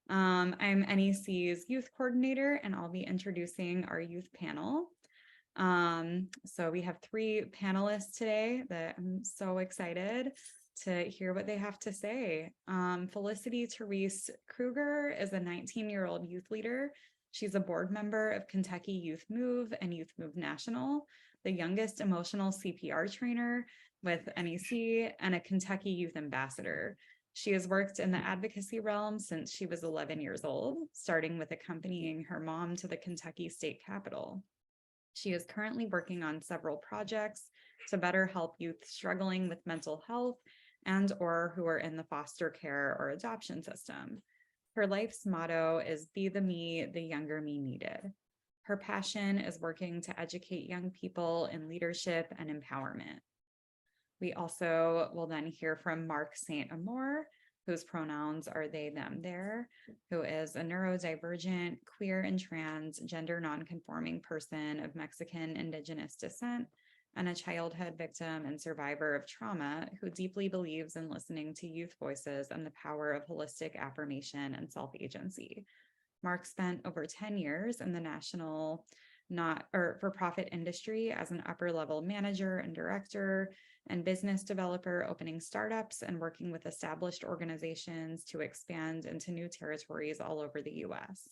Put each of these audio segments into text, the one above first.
I'm NEC's youth coordinator, and I'll be introducing our youth panel. So we have 3 panelists today that I'm so excited to hear what they have to say. Felicity Therese Krueger is a 19-year-old youth leader. She's a board member of Kentucky Youth Move and Youth Move National, the youngest emotional CPR trainer with NEC, and a Kentucky Youth Ambassador. She has worked in the advocacy realm since she was 11 years old, starting with accompanying her mom to the Kentucky State Capitol. She is currently working on several projects to better help youth struggling with mental health and or who are in the foster care or adoption system. Her life's motto is "Be the me the younger me needed." Her passion is working to educate young people in leadership and empowerment. We also will then hear from Mark St. Amour, whose pronouns are they, them, their, who is a neurodivergent, queer and trans, gender nonconforming person of Mexican indigenous descent and a childhood victim and survivor of trauma who deeply believes in listening to youth voices and the power of holistic affirmation and self-agency. Mark spent over 10 years in the national for-profit industry as an upper-level manager and director and business developer, opening startups and working with established organizations to expand into new territories all over the US.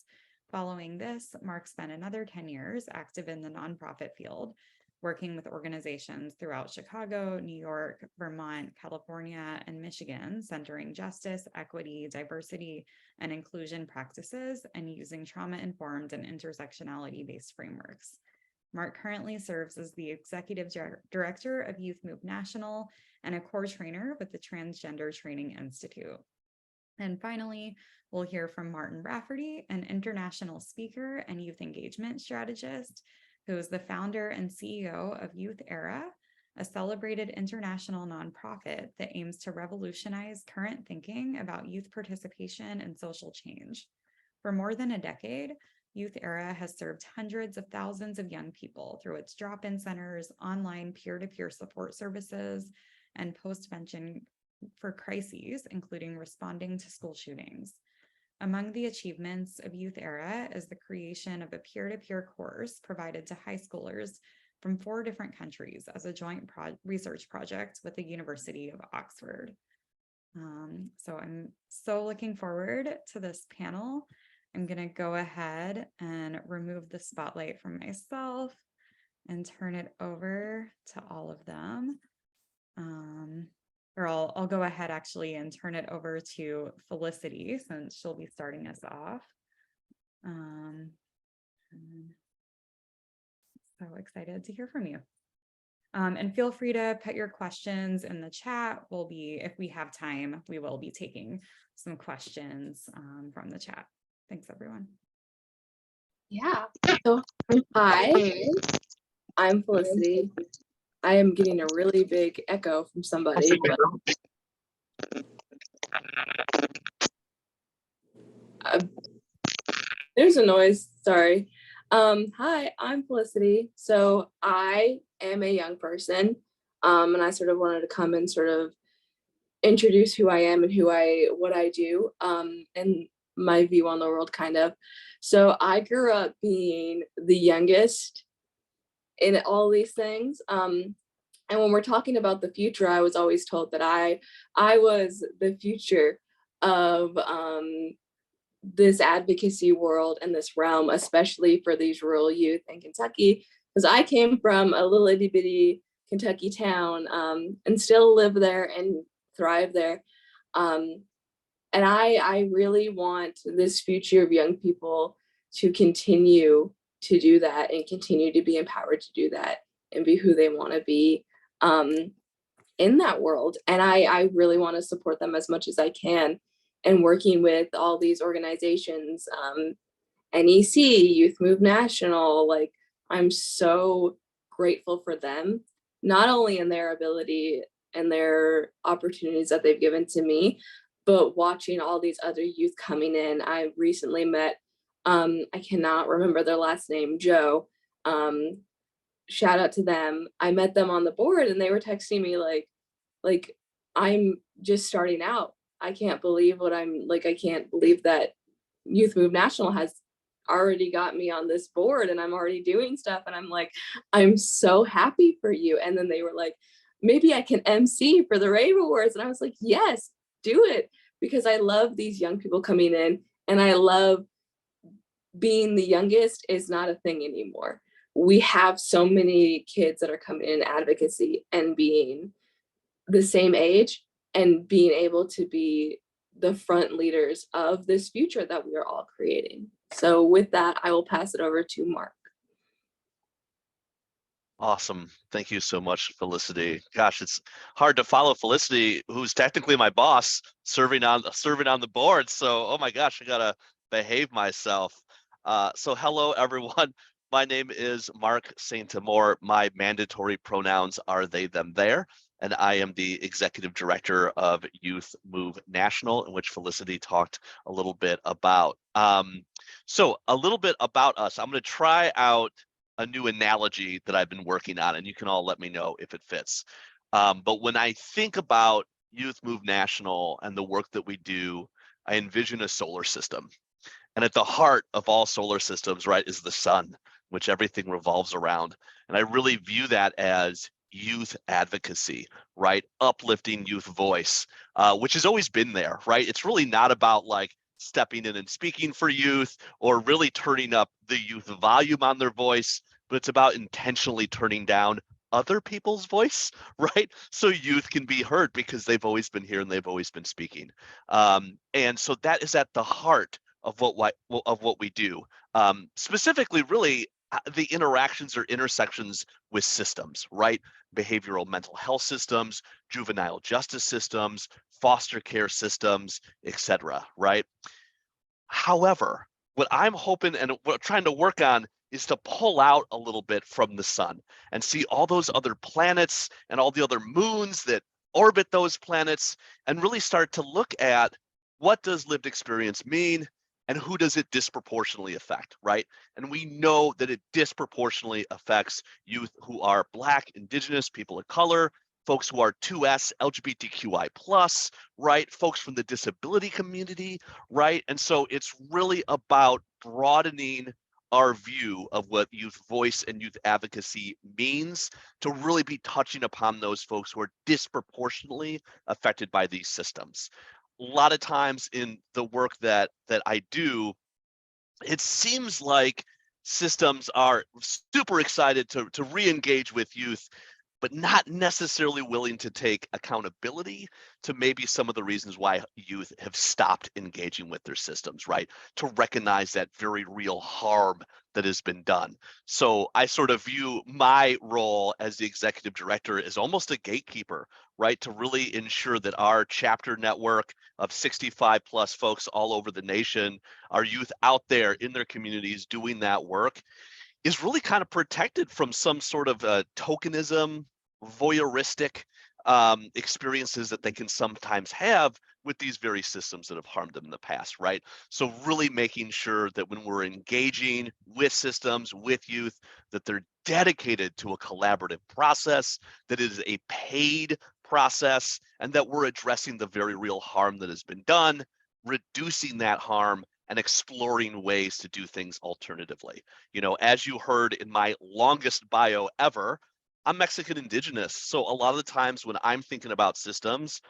Following this, Mark spent another 10 years active in the nonprofit field, working with organizations throughout Chicago, New York, Vermont, California, and Michigan, centering justice, equity, diversity, and inclusion practices, and using trauma-informed and intersectionality-based frameworks. Mark currently serves as the executive director of Youth Move National and a core trainer with the Transgender Training Institute. And finally, we'll hear from Martin Rafferty, an international speaker and youth engagement strategist, who is the founder and CEO of Youth Era, a celebrated international nonprofit that aims to revolutionize current thinking about youth participation and social change. For more than a decade, Youth Era has served hundreds of thousands of young people through its drop-in centers, online peer-to-peer support services, and postvention for crises, including responding to school shootings. Among the achievements of Youth Era is the creation of a peer-to-peer course provided to high schoolers from 4 different countries as a joint research project with the University of Oxford. So I'm so looking forward to this panel. I'm going to go ahead and remove the spotlight from myself and turn it over to all of them. Or I'll go ahead actually and turn it over to Felicity since she'll be starting us off. So excited to hear from you. And feel free to put your questions in the chat. If we have time, we will be taking some questions from the chat. Thanks, everyone. Yeah. So, hi, I'm Felicity. I am getting a really big echo from somebody. There's a noise. Sorry. Hi, I'm Felicity. So I am a young person, and I sort of wanted to come and sort of introduce who I am and what I do, and my view on the world, kind of. So I grew up being the youngest in all these things. And when we're talking about the future, I was always told that I was the future of this advocacy world and this realm, especially for these rural youth in Kentucky, because I came from a little itty bitty Kentucky town, and still live there and thrive there. And I really want this future of young people to continue to do that and continue to be empowered to do that and be who they want to be in that world. And I really want to support them as much as I can. And working with all these organizations, NEC, Youth Move National, like, I'm so grateful for them, not only in their ability and their opportunities that they've given to me, but watching all these other youth coming in. I recently met, I cannot remember their last name, Joe. Shout out to them. I met them on the board and they were texting me like I'm just starting out I can't believe I can't believe that Youth Move National has already got me on this board and I'm already doing stuff. And I'm like, I'm so happy for you. And then they were like, maybe I can MC for the Rave Awards. And I was like, yes, do it. Because I love these young people coming in, and I love being the youngest is not a thing anymore. We have so many kids that are coming in advocacy and being the same age and being able to be the front leaders of this future that we are all creating. So with that, I will pass it over to Mark. Awesome. Thank you so much, Felicity. Gosh, it's hard to follow Felicity, who's technically my boss, serving on the board. So, oh my gosh, I gotta behave myself. So hello, everyone. My name is Mark St. Amour. My mandatory pronouns are they, them, their, and I am the executive director of Youth Move National, in which Felicity talked a little bit about. So a little bit about us. I'm going to try out a new analogy that I've been working on, and you can all let me know if it fits. But when I think about Youth Move National and the work that we do, I envision a solar system. And at the heart of all solar systems, right, is the sun, which everything revolves around. And I really view that as youth advocacy, right? Uplifting youth voice, which has always been there, right? It's really not about like stepping in and speaking for youth or really turning up the youth volume on their voice, but it's about intentionally turning down other people's voice, right? So youth can be heard because they've always been here and they've always been speaking. And so that is at the heart of what we do. Specifically, really, the interactions or intersections with systems, right? Behavioral mental health systems, juvenile justice systems, foster care systems, etc., right? However, what I'm hoping and what I'm trying to work on is to pull out a little bit from the sun and see all those other planets and all the other moons that orbit those planets, and really start to look at what does lived experience mean and who does it disproportionately affect, right? And we know that it disproportionately affects youth who are Black, Indigenous, people of color, folks who are 2S, LGBTQI+, right? Folks from the disability community, right? And so it's really about broadening our view of what youth voice and youth advocacy means, to really be touching upon those folks who are disproportionately affected by these systems. A lot of times in the work that I do, it seems like systems are super excited to re-engage with youth, but not necessarily willing to take accountability to maybe some of the reasons why youth have stopped engaging with their systems, right? To recognize that very real harm that has been done. So I sort of view my role as the executive director as almost a gatekeeper, right? To really ensure that our chapter network of 65 plus folks all over the nation, our youth out there in their communities doing that work, is really kind of protected from some sort of tokenism, voyeuristic experiences that they can sometimes have with these very systems that have harmed them in the past, right? So really making sure that when we're engaging with systems, with youth, that they're dedicated to a collaborative process, that it is a paid process, and that we're addressing the very real harm that has been done, reducing that harm, and exploring ways to do things alternatively. You know, as you heard in my longest bio ever, I'm Mexican Indigenous. So a lot of the times when I'm thinking about systems,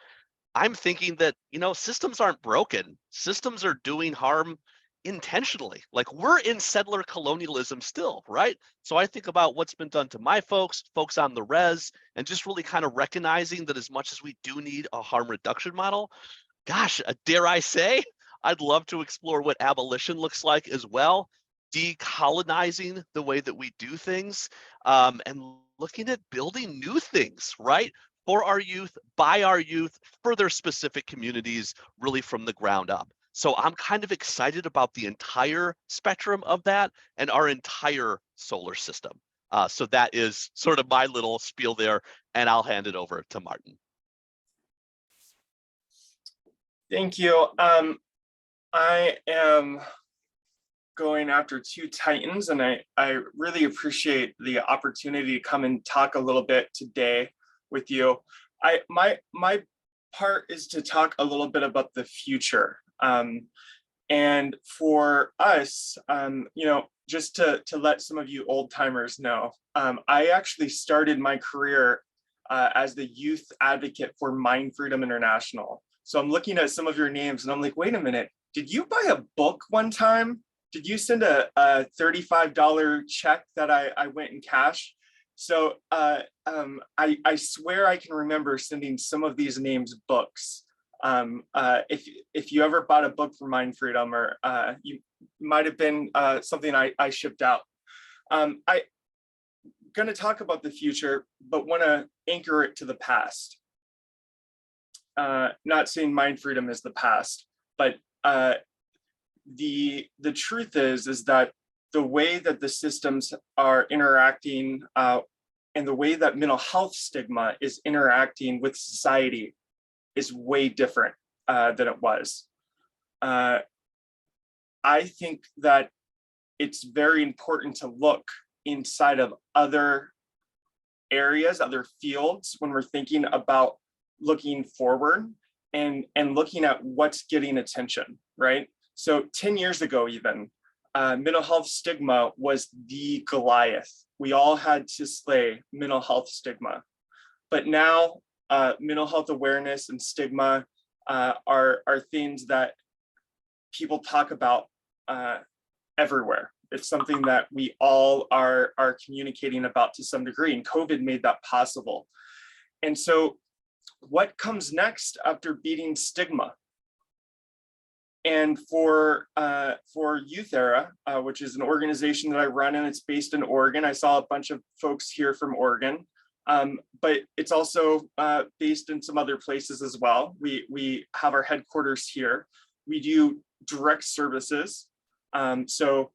I'm thinking that, you know, systems aren't broken. Systems are doing harm intentionally. Like, we're in settler colonialism still, right? So I think about what's been done to my folks on the res, and just really kind of recognizing that as much as we do need a harm reduction model, gosh, dare I say, I'd love to explore what abolition looks like as well, decolonizing the way that we do things, and looking at building new things, right? For our youth, by our youth, for their specific communities, really from the ground up. So I'm kind of excited about the entire spectrum of that and our entire solar system. So that is sort of my little spiel there, and I'll hand it over to Martin. Thank you. I am going after two titans, and I really appreciate the opportunity to come and talk a little bit today with you. My part is to talk a little bit about the future. And for us, just to let some of you old timers know, I actually started my career as the youth advocate for Mind Freedom International. So I'm looking at some of your names and I'm like, wait a minute, did you buy a book one time? Did you send a $35 check that I went and cashed? So I swear I can remember sending some of these names books. If you ever bought a book for Mind Freedom, or you might have been something I shipped out. I'm going to talk about the future, but want to anchor it to the past. Not saying Mind Freedom is the past, but the truth is that the way that the systems are interacting and the way that mental health stigma is interacting with society is way different than it was. I think that it's very important to look inside of other areas, other fields, when we're thinking about looking forward and looking at what's getting attention, right? So 10 years ago even, mental health stigma was the Goliath. We all had to slay mental health stigma. But now mental health awareness and stigma are things that people talk about everywhere. It's something that we all are communicating about to some degree, and COVID made that possible. And so what comes next after beating stigma? And for Youth Era, which is an organization that I run, and it's based in Oregon. I saw a bunch of folks here from Oregon, but it's also based in some other places as well. We have our headquarters here. We do direct services, so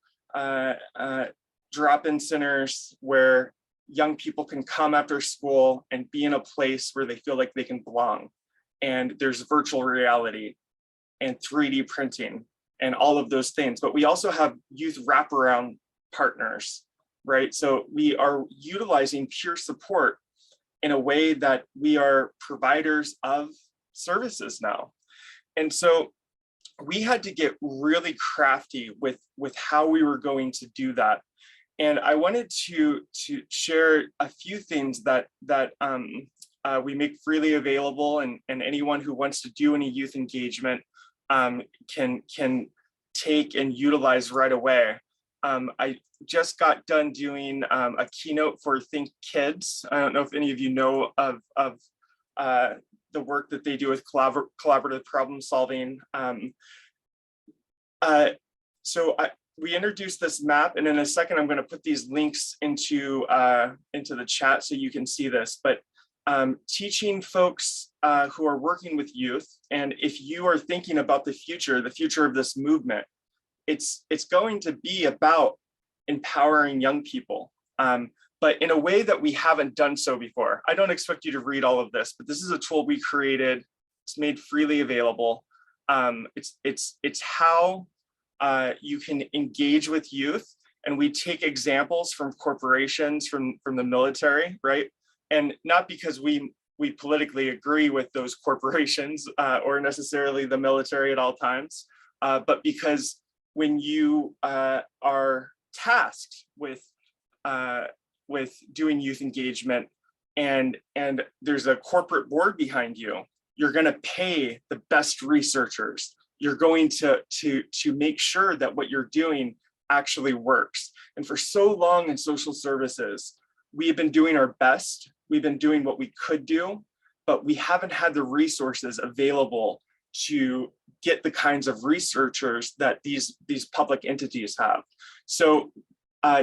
drop-in centers where young people can come after school and be in a place where they feel like they can belong. And there's virtual reality and 3D printing and all of those things. But we also have youth wraparound partners, right? So we are utilizing peer support in a way that we are providers of services now. And so we had to get really crafty with how we were going to do that. And I wanted to share a few things that we make freely available, and anyone who wants to do any youth engagement can take and utilize right away. I just got done doing a keynote for Think Kids. I don't know if any of you know of the work that they do with collaborative problem solving. We introduced this map, and in a second, I'm going to put these links into the chat so you can see this. But teaching folks who are working with youth, and if you are thinking about the future of this movement, it's going to be about empowering young people, but in a way that we haven't done so before. I don't expect you to read all of this, but this is a tool we created. It's made freely available. It's how you can engage with youth, and we take examples from corporations, from the military, right? And not because we politically agree with those corporations or necessarily the military at all times, but because when you are tasked with doing youth engagement and there's a corporate board behind you, you're going to pay the best researchers. You're going to make sure that what you're doing actually works. And for so long in social services, we've been doing our best. We've been doing what we could do, but we haven't had the resources available to get the kinds of researchers that these public entities have. So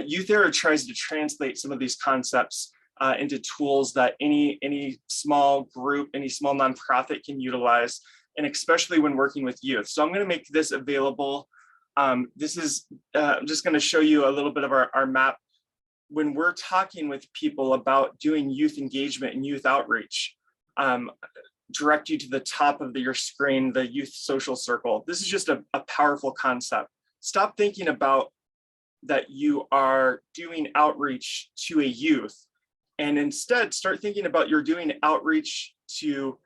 Youth Era tries to translate some of these concepts into tools that any small group, any small nonprofit can utilize, and especially when working with youth. So I'm going to make this available. This is, I'm just going to show you a little bit of our map. When we're talking with people about doing youth engagement and youth outreach, direct you to the top of your screen, the youth social circle. This is just a powerful concept. Stop thinking about that you are doing outreach to a youth, and instead start thinking about you're doing outreach to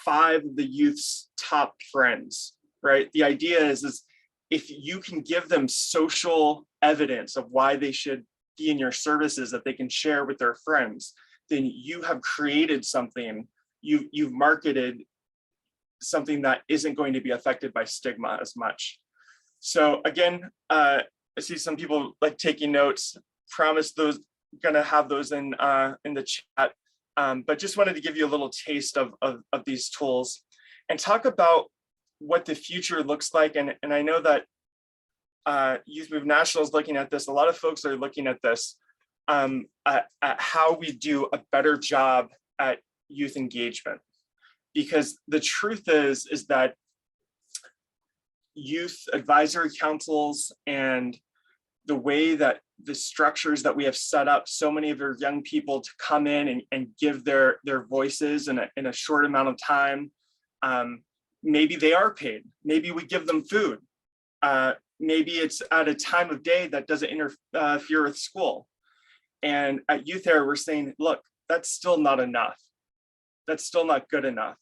5 of the youth's top friends, right? The idea is if you can give them social evidence of why they should be in your services that they can share with their friends, then you have created something, you've marketed something that isn't going to be affected by stigma as much. So again, I see some people like taking notes, promise those, gonna have those in the chat, but just wanted to give you a little taste of these tools and talk about what the future looks like. And I know that Youth Move National is looking at this. A lot of folks are looking at this, at how we do a better job at youth engagement. Because the truth is that youth advisory councils and the way that the structures that we have set up, so many of our young people to come in and give their voices in a short amount of time. Maybe they are paid. Maybe we give them food. Maybe it's at a time of day that doesn't interfere with school. And at Youth Era, we're saying, look, that's still not enough. That's still not good enough,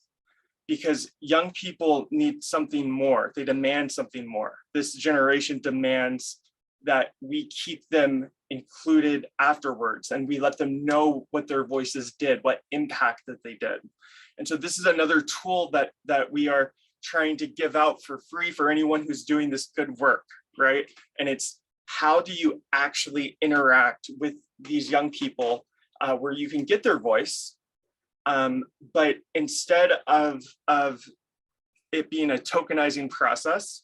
because young people need something more. They demand something more. This generation demands that we keep them included afterwards and we let them know what their voices did, what impact that they did. And so this is another tool that we are trying to give out for free for anyone who's doing this good work, right? And it's, how do you actually interact with these young people where you can get their voice, but instead of it being a tokenizing process,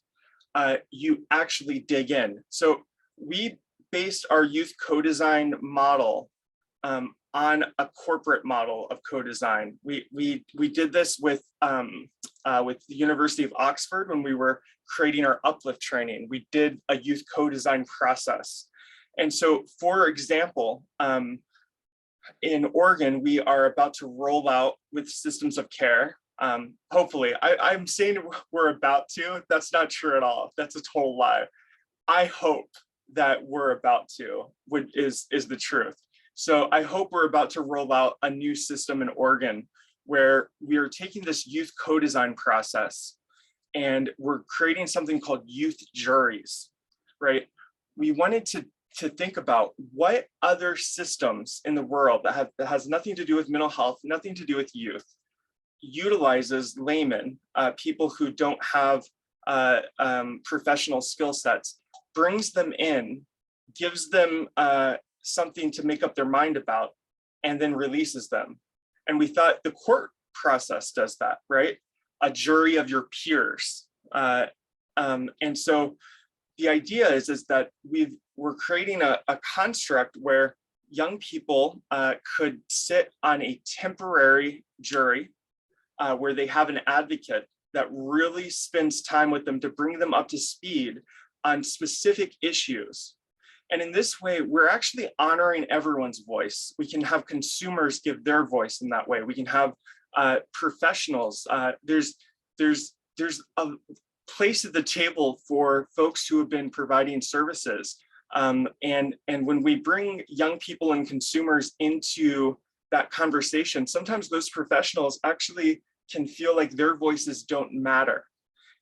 you actually dig in. So we based our youth co-design model on a corporate model of co-design. We did this with the University of Oxford when we were creating our Uplift training. We did a youth co-design process. And so, for example, in Oregon, we are about to roll out with systems of care. Hopefully, I'm saying we're about to, that's not true at all. That's a total lie. I hope that we're about to, which is the truth. So I hope we're about to roll out a new system in Oregon where we are taking this youth co-design process and we're creating something called youth juries, right? We wanted to think about what other systems in the world that has nothing to do with mental health, nothing to do with youth, utilizes laymen, people who don't have professional skill sets, brings them in, gives them something to make up their mind about, and then releases them. And we thought the court process does that, right? A jury of your peers. And so the idea is that we're creating a construct where young people could sit on a temporary jury where they have an advocate that really spends time with them to bring them up to speed on specific issues. And in this way, we're actually honoring everyone's voice. We can have consumers give their voice in that way. We can have professionals. There's a place at the table for folks who have been providing services. And when we bring young people and consumers into that conversation, sometimes those professionals actually can feel like their voices don't matter.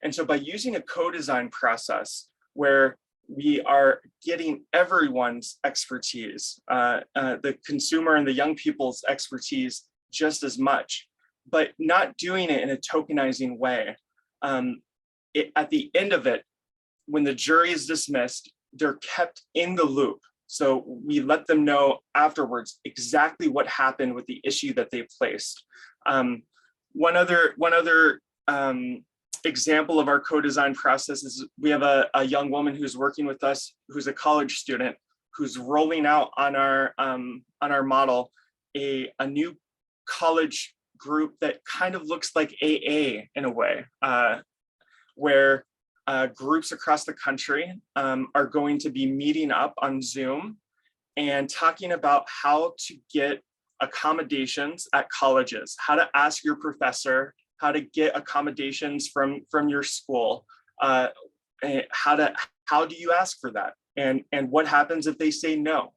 And so by using a co-design process where we are getting everyone's expertise, the consumer and the young people's expertise just as much, but not doing it in a tokenizing way. At the end of it, when the jury is dismissed, they're kept in the loop. So we let them know afterwards exactly what happened with the issue that they placed. One other example of our co-design process is we have a young woman who's working with us, who's a college student, who's rolling out on our model a new college group that kind of looks like AA in a way, where groups across the country are going to be meeting up on Zoom and talking about how to get accommodations at colleges, how to ask your professor, how to get accommodations from your school, how do you ask for that, and what happens if they say no.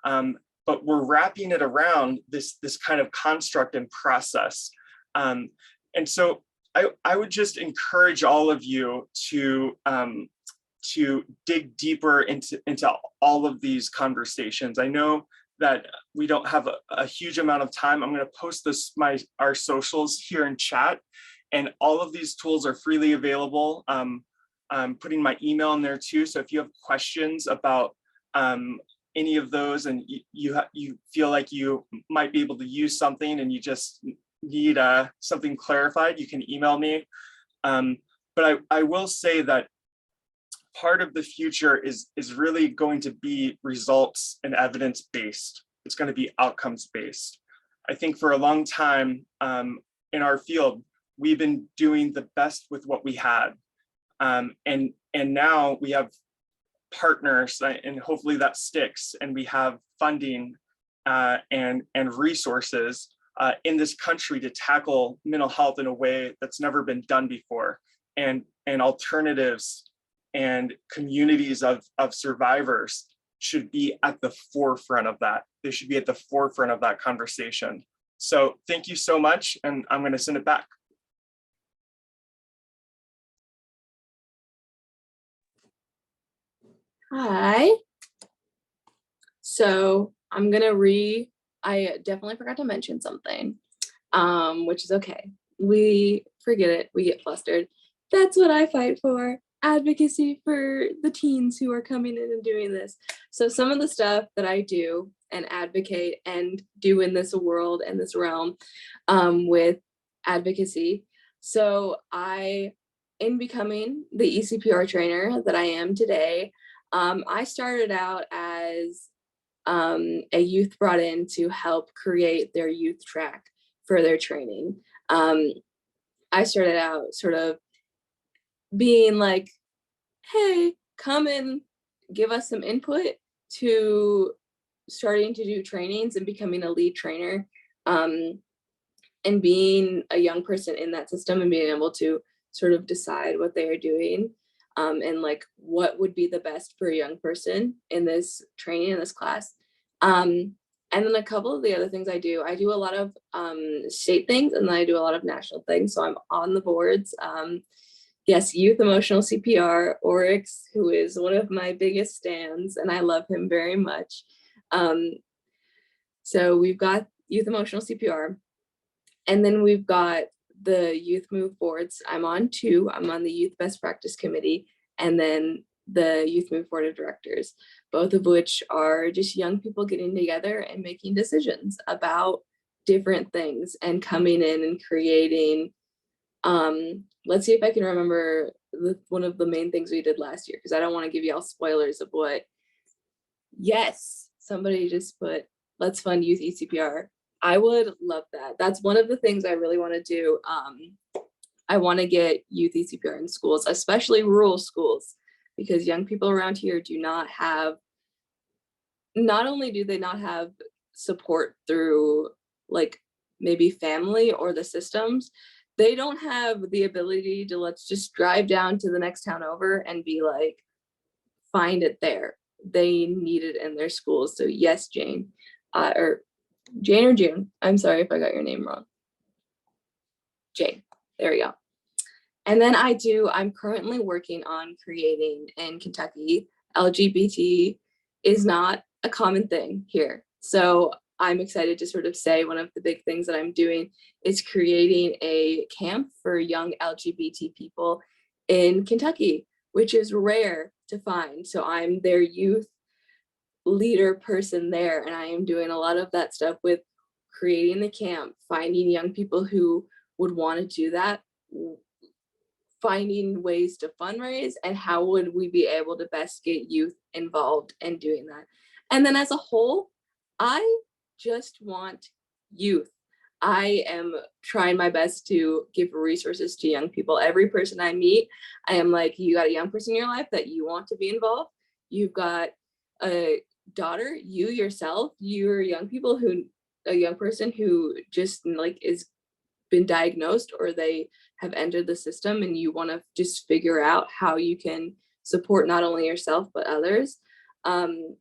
But we're wrapping it around this kind of construct and process. And And so I would just encourage all of you to dig deeper into all of these conversations. I know that we don't have a huge amount of time. I'm going to post our socials here in chat, and all of these tools are freely available. I'm putting my email in there too. So if you have questions about any of those, and you feel like you might be able to use something and you just need something clarified, you can email me. But I will say that part of the future is really going to be results and evidence based. It's going to be outcomes based. I think for a long time in our field, we've been doing the best with what we had, and now we have partners, and hopefully that sticks, and we have funding and resources in this country to tackle mental health in a way that's never been done before, and alternatives and communities of survivors should be at the forefront of that. They should be at the forefront of that conversation. So thank you so much, and I'm going to send it back. Hi. So I'm gonna I definitely forgot to mention something, which is okay. We forget it, we get flustered. That's what I fight for. Advocacy for the teens who are coming in and doing this. So some of the stuff that I do and advocate and do in this world and this realm with advocacy. So in becoming the ECPR trainer that I am today, I started out as a youth brought in to help create their youth track for their training. I started out sort of being like, hey, come and give us some input, to starting to do trainings and becoming a lead trainer, and being a young person in that system and being able to sort of decide what they are doing, and like what would be the best for a young person in this training, in this class. And then a couple of the other things I do a lot of state things, and then I do a lot of national things. So I'm on the boards. Yes, Youth Emotional CPR, Oryx, who is one of my biggest stands, and I love him very much. So we've got Youth Emotional CPR, and then we've got the Youth Move boards. I'm on two. I'm on the Youth Best Practice Committee, and then the Youth Move Board of Directors, both of which are just young people getting together and making decisions about different things and coming in and creating. Let's see if I can remember one of the main things we did last year, because I don't want to give you all spoilers of what. Yes, somebody just put, let's fund youth ECPR. I would love that. That's one of the things I really want to do. I want to get youth ECPR in schools, especially rural schools, because young people around here do not have, not only do they not have support through like maybe family or the systems, they don't have the ability to, let's just drive down to the next town over and be like, find it there. They need it in their schools. So yes, Jane, or Jane or June. I'm sorry if I got your name wrong. Jane, there we go. And then I'm currently working on creating in Kentucky, LGBT is not a common thing here. So I'm excited to sort of say one of the big things that I'm doing is creating a camp for young LGBT people in Kentucky, which is rare to find. So I'm their youth leader person there, and I am doing a lot of that stuff with creating the camp, finding young people who would want to do that, finding ways to fundraise, and how would we be able to best get youth involved in doing that. And then as a whole, I just want youth. I am trying my best to give resources to young people. Every person I meet, I am like, you got a young person in your life that you want to be involved. You've got a daughter, you yourself, you're a young person who just like is been diagnosed, or they have entered the system, and you want to just figure out how you can support not only yourself but others. And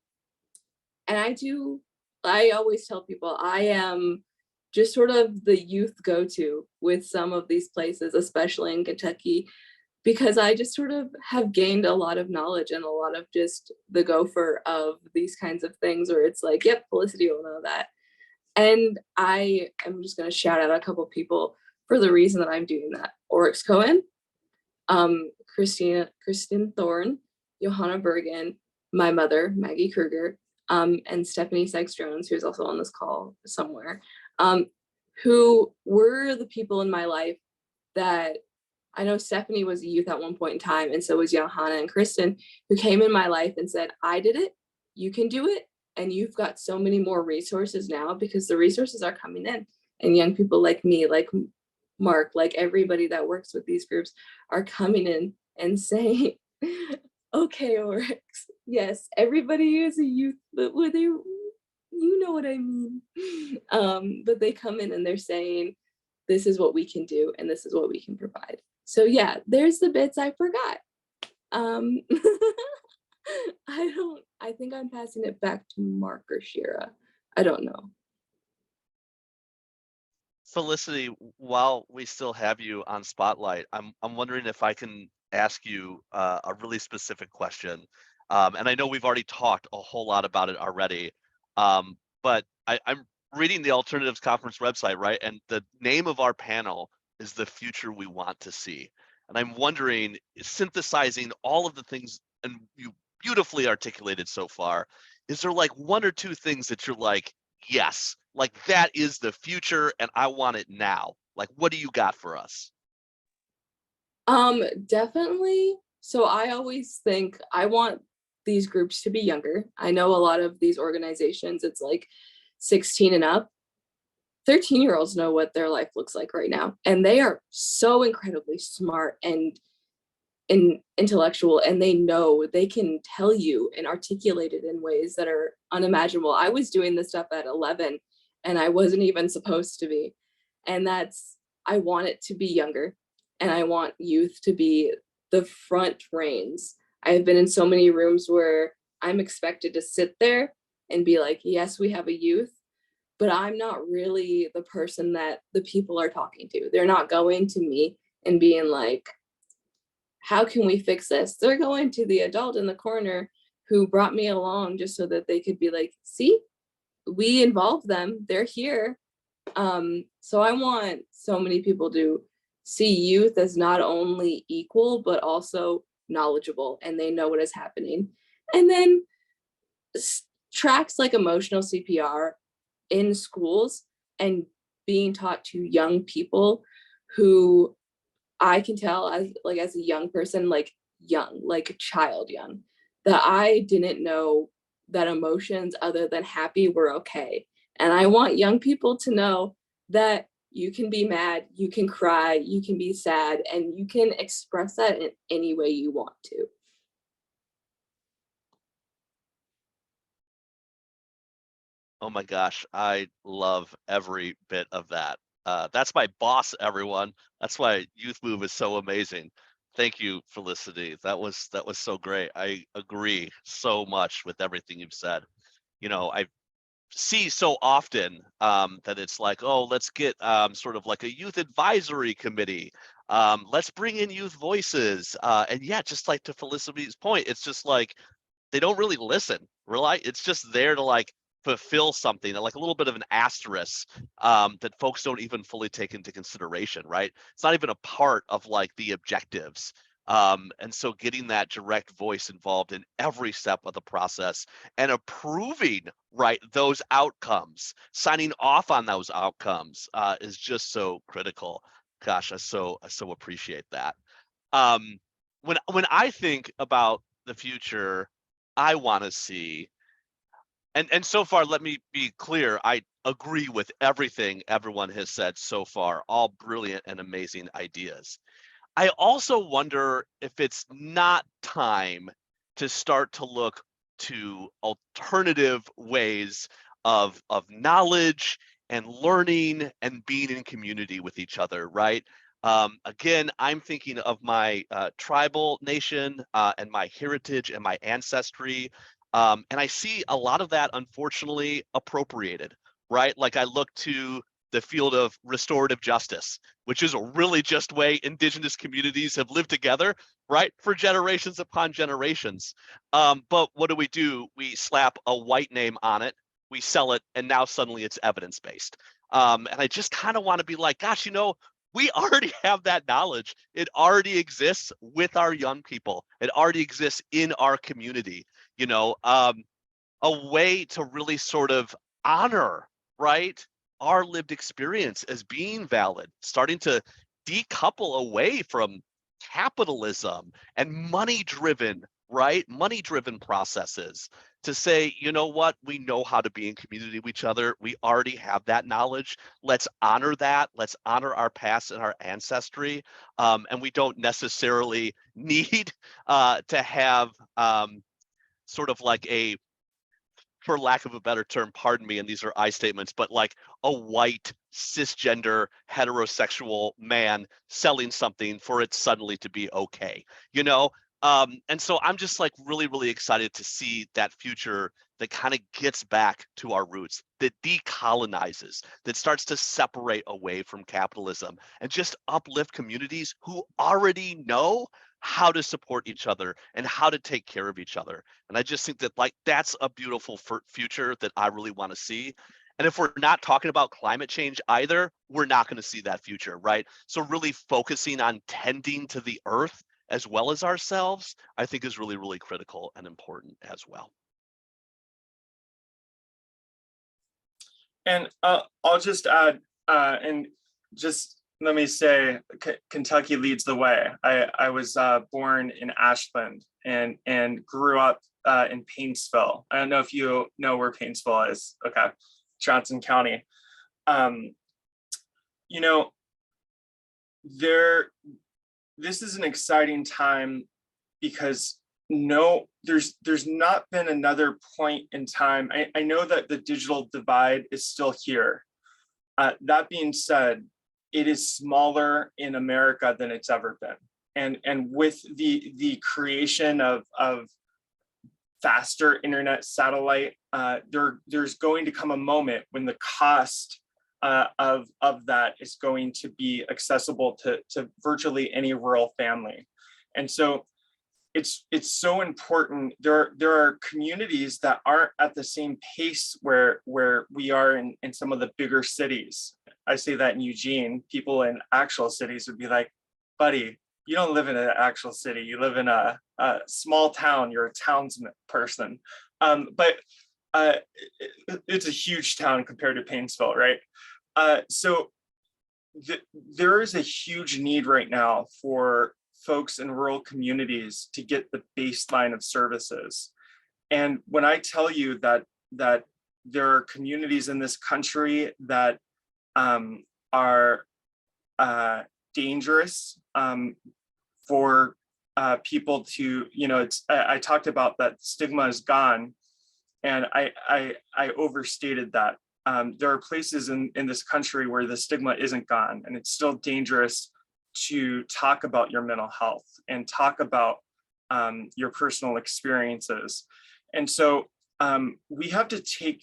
I always tell people I am just sort of the youth go-to with some of these places, especially in Kentucky, because I just sort of have gained a lot of knowledge and a lot of just the gopher of these kinds of things where it's like, yep, Felicity will know that. And I am just going to shout out a couple people for the reason that I'm doing that. Oryx Cohen, Kristen Thorne, Johanna Bergen, my mother, Maggie Krueger, and Stephanie Sykes-Jones, who's also on this call somewhere, who were the people in my life that I know Stephanie was a youth at one point in time, and so was Johanna and Kristen, who came in my life and said, I did it, you can do it, and you've got so many more resources now because the resources are coming in. And young people like me, like Mark, like everybody that works with these groups are coming in and saying, okay, Oryx, yes, everybody is a youth, but whether you know what I mean. But they come in and they're saying, this is what we can do and this is what we can provide. So yeah, there's the bits I forgot. I think I'm passing it back to Mark or Shira. I don't know. Felicity, while we still have you on Spotlight, I'm wondering if I can ask you a really specific question. And I know we've already talked a whole lot about it already, but I'm reading the Alternatives Conference website, right? And the name of our panel is The Future We Want to See. And I'm wondering, synthesizing all of the things and you beautifully articulated so far, is there like one or two things that you're like, yes, like that is the future and I want it now? Like, what do you got for us? Definitely. So I always think I want these groups to be younger. I know a lot of these organizations, it's like 16 and up. 13-year-olds know what their life looks like right now. And they are so incredibly smart and intellectual, and they know, they can tell you and articulate it in ways that are unimaginable. I was doing this stuff at 11 and I wasn't even supposed to be. And I want it to be younger, and I want youth to be the front reins. I've been in so many rooms where I'm expected to sit there and be like, yes, we have a youth, but I'm not really the person that the people are talking to. They're not going to me and being like, how can we fix this? They're going to the adult in the corner who brought me along just so that they could be like, see, we involved them, they're here. So I want so many people to see youth as not only equal, but also knowledgeable, and they know what is happening. And then tracks like emotional CPR in schools and being taught to young people who I can tell as a young person, like a child young, that I didn't know that emotions other than happy were okay. And I want young people to know that you can be mad, you can cry, you can be sad, and you can express that in any way you want to. Oh my gosh, I love every bit of that. That's my boss, everyone. That's why Youth Move is so amazing. Thank you, Felicity. That was so great. I agree so much with everything you've said. You know, I see so often that it's like, oh, let's get sort of like a youth advisory committee. Let's bring in youth voices. And yeah, just like to Felicity's point, it's just like they don't really listen, really. It's just there to like fulfill something, like a little bit of an asterisk that folks don't even fully take into consideration, right? It's not even a part of like the objectives. And so getting that direct voice involved in every step of the process and approving, right, those outcomes, signing off on those outcomes is just so critical. Gosh, I so appreciate that. When I think about the future, I want to see, and so far, let me be clear, I agree with everything everyone has said so far, all brilliant and amazing ideas. I also wonder if it's not time to start to look to alternative ways of knowledge and learning and being in community with each other, right? Again, I'm thinking of my tribal nation and my heritage and my ancestry. And I see a lot of that, unfortunately, appropriated, right? Like I look to the field of restorative justice, which is a really just way Indigenous communities have lived together, right, for generations upon generations. But what do? We slap a white name on it, we sell it, and now suddenly it's evidence-based. And I just kind of want to be like, gosh, we already have that knowledge. It already exists with our young people. It already exists in our community, a way to really sort of honor, right, our lived experience as being valid, starting to decouple away from capitalism and money-driven, right, money-driven processes, to say, you know what, we know how to be in community with each other. We already have that knowledge. Let's honor that. Let's honor our past and our ancestry. And we don't necessarily need to have sort of like a, for lack of a better term, pardon me, and these are I statements, but like a white cisgender heterosexual man selling something for it suddenly to be okay, and so I'm just like really, really excited to see that future that kind of gets back to our roots, that decolonizes, that starts to separate away from capitalism and just uplift communities who already know how to support each other and how to take care of each other. And I just think that that's a beautiful future that I really want to see. And if we're not talking about climate change either, we're not going to see that future, right? So really focusing on tending to the earth as well as ourselves, I think is really, really critical and important as well. And I'll just add, and just let me say, Kentucky leads the way. I was born in Ashland and grew up in Paintsville. I don't know if you know where Paintsville is. Okay, Johnson County. This is an exciting time because there's not been another point in time. I know that the digital divide is still here. That being said, it is smaller in America than it's ever been. And with the creation of faster internet satellite, there's going to come a moment when the cost of that is going to be accessible to virtually any rural family. And so it's so important. There are communities that aren't at the same pace where we are in some of the bigger cities. I say that in Eugene, people in actual cities would be like, buddy, you don't live in an actual city. You live in a small town. You're a townsman person. But it's a huge town compared to Paintsville, right? So there is a huge need right now for folks in rural communities to get the baseline of services. And when I tell you that there are communities in this country that are dangerous for people to, I talked about that stigma is gone, and I overstated that. There are places in this country where the stigma isn't gone, and it's still dangerous to talk about your mental health and talk about your personal experiences. And so we have to take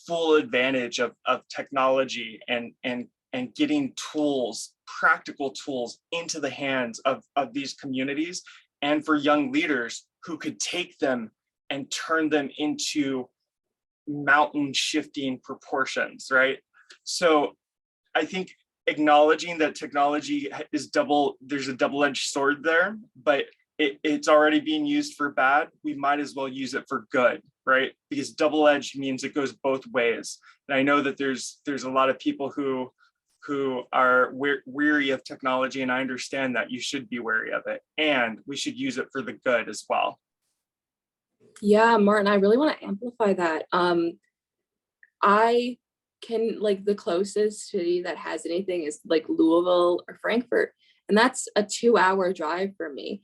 full advantage of technology and getting tools, practical tools, into the hands of these communities, and for young leaders who could take them and turn them into mountain shifting proportions, right? So I think acknowledging that technology is there's a double-edged sword there, but it's already being used for bad. We might as well use it for good, right? Because double-edged means it goes both ways. And I know that there's a lot of people who are weary of technology, and I understand that you should be wary of it, and we should use it for the good as well. Yeah, Martin, I really want to amplify that. I can, the closest city that has anything is Louisville or Frankfurt, and that's a 2-hour drive for me.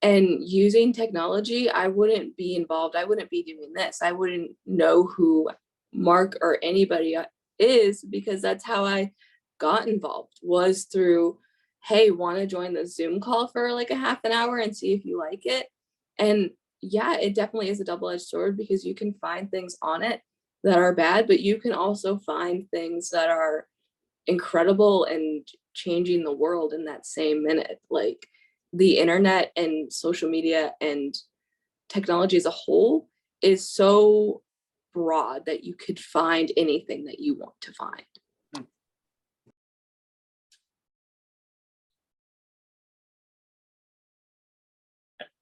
And using technology, I wouldn't be involved. I wouldn't be doing this. I wouldn't know who Mark or anybody is, because that's how I got involved, was through, hey, want to join the Zoom call for a half an hour and see if you like it. And yeah, it definitely is a double-edged sword, because you can find things on it that are bad, but you can also find things that are incredible and changing the world in that same minute. Like the internet and social media and technology as a whole is so broad that you could find anything that you want to find.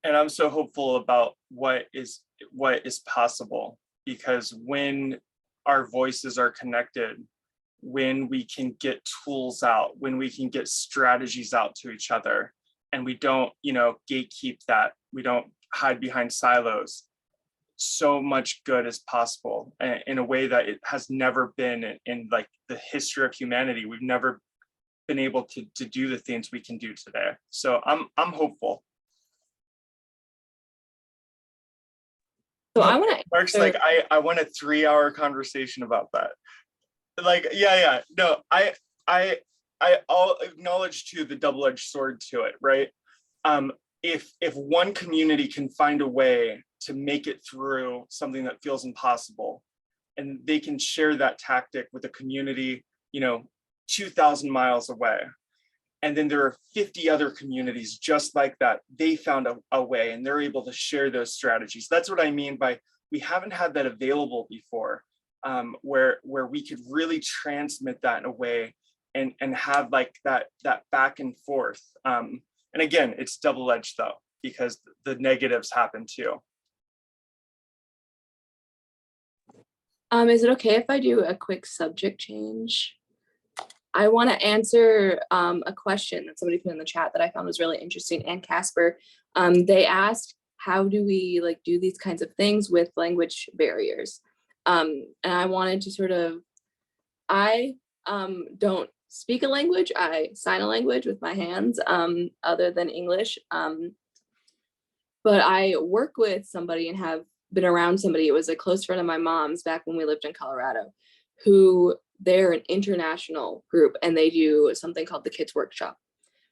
And I'm so hopeful about what is possible, because when our voices are connected, when we can get tools out, when we can get strategies out to each other, and we don't, gatekeep that, we don't hide behind silos, so much good is possible in a way that it has never been in like the history of humanity. We've never been able to do the things we can do today. So I'm hopeful. So I want to. Mark's like, I want a 3-hour conversation about that. Like, yeah. No, I'll acknowledge too the double-edged sword to it, right? If one community can find a way to make it through something that feels impossible, and they can share that tactic with a community, 2,000 miles away, and then there are 50 other communities just like that, they found a way and they're able to share those strategies. That's what I mean by we haven't had that available before, where we could really transmit that in a way and have like that back and forth. And again, it's double-edged though, because the negatives happen too. Is it okay if I do a quick subject change? I want to answer a question that somebody put in the chat that I found was really interesting, and Casper. They asked, how do we like do these kinds of things with language barriers? And I wanted to sort of, I don't speak a language, I sign a language with my hands other than English. But I work with somebody and have been around somebody, it was a close friend of my mom's back when we lived in Colorado, who they're an international group and they do something called the Kids Workshop,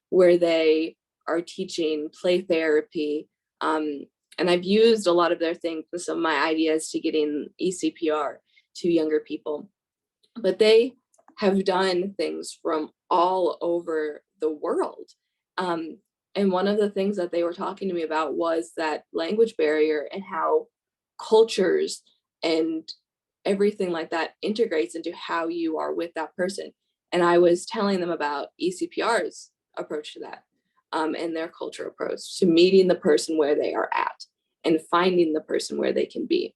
where they are teaching play therapy. And I've used a lot of their things with some of my ideas to getting ECPR to younger people. But they have done things from all over the world. And one of the things that they were talking to me about was that language barrier and how cultures and everything like that integrates into how you are with that person. And I was telling them about ECPR's approach to that, and their culture approach to meeting the person where they are at and finding the person where they can be.